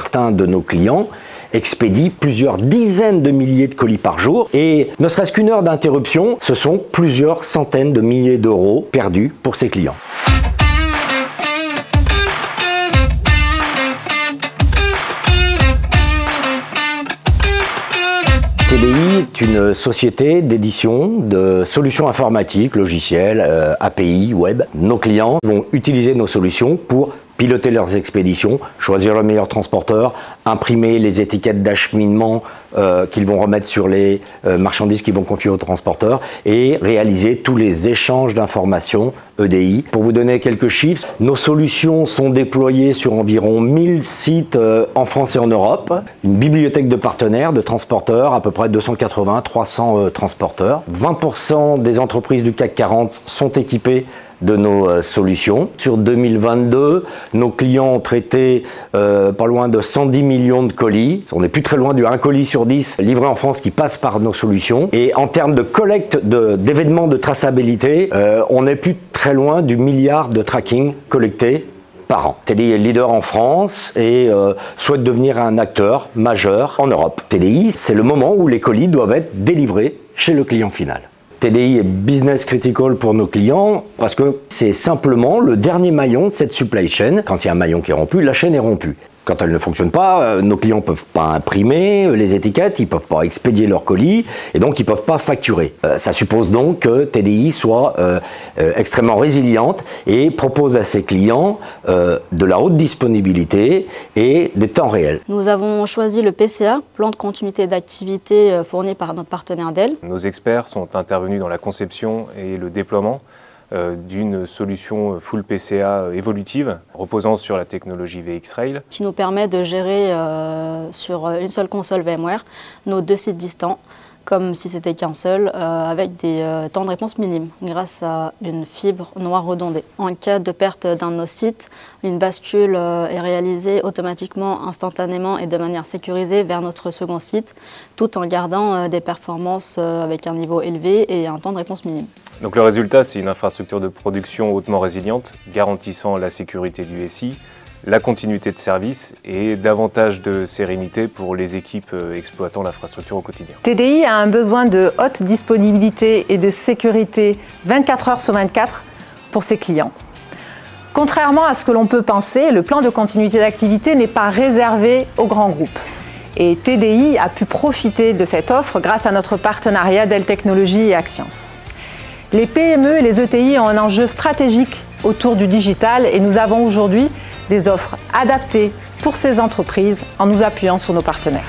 certains de nos clients expédient plusieurs dizaines de milliers de colis par jour et ne serait-ce qu'une heure d'interruption, ce sont plusieurs centaines de milliers d'euros perdus pour ces clients. TDI est une société d'édition de solutions informatiques, logiciels, API, web. Nos clients vont utiliser nos solutions pour piloter leurs expéditions, choisir le meilleur transporteur, imprimer les étiquettes d'acheminement qu'ils vont remettre sur les marchandises qu'ils vont confier aux transporteurs et réaliser tous les échanges d'informations EDI. Pour vous donner quelques chiffres, nos solutions sont déployées sur environ 1000 sites en France et en Europe. Une bibliothèque de partenaires, de transporteurs, à peu près 280-300 transporteurs. 20% des entreprises du CAC 40 sont équipées de nos solutions. Sur 2022, nos clients ont traité pas loin de 110 millions de colis. On n'est plus très loin du 1 colis sur 10 livré en France qui passe par nos solutions. Et en termes de collecte d'événements de traçabilité, on n'est plus très loin du milliard de tracking collectés par an. TDI est leader en France et souhaite devenir un acteur majeur en Europe. TDI, c'est le moment où les colis doivent être délivrés chez le client final. TDI est business critical pour nos clients parce que c'est simplement le dernier maillon de cette supply chain. Quand il y a un maillon qui est rompu, la chaîne est rompue. Quand elle ne fonctionne pas, nos clients ne peuvent pas imprimer les étiquettes, ils ne peuvent pas expédier leurs colis et donc ils ne peuvent pas facturer. Ça suppose donc que TDI soit extrêmement résiliente et propose à ses clients de la haute disponibilité et des temps réels. Nous avons choisi le PCA, plan de continuité d'activité fourni par notre partenaire Dell. Nos experts sont intervenus dans la conception et le déploiement d'une solution full PCA évolutive reposant sur la technologie VxRail qui nous permet de gérer sur une seule console VMware nos 2 sites distants comme si c'était qu'un seul avec des temps de réponse minimes grâce à une fibre noire redondée. En cas de perte d'un de nos sites, une bascule est réalisée automatiquement, instantanément et de manière sécurisée vers notre second site tout en gardant des performances avec un niveau élevé et un temps de réponse minime. Donc le résultat, c'est une infrastructure de production hautement résiliente, garantissant la sécurité du SI, la continuité de service et davantage de sérénité pour les équipes exploitant l'infrastructure au quotidien. TDI a un besoin de haute disponibilité et de sécurité 24 heures sur 24 pour ses clients. Contrairement à ce que l'on peut penser, le plan de continuité d'activité n'est pas réservé aux grands groupes. Et TDI a pu profiter de cette offre grâce à notre partenariat Dell Technologies et Axians. Les PME et les ETI ont un enjeu stratégique autour du digital et nous avons aujourd'hui des offres adaptées pour ces entreprises en nous appuyant sur nos partenaires.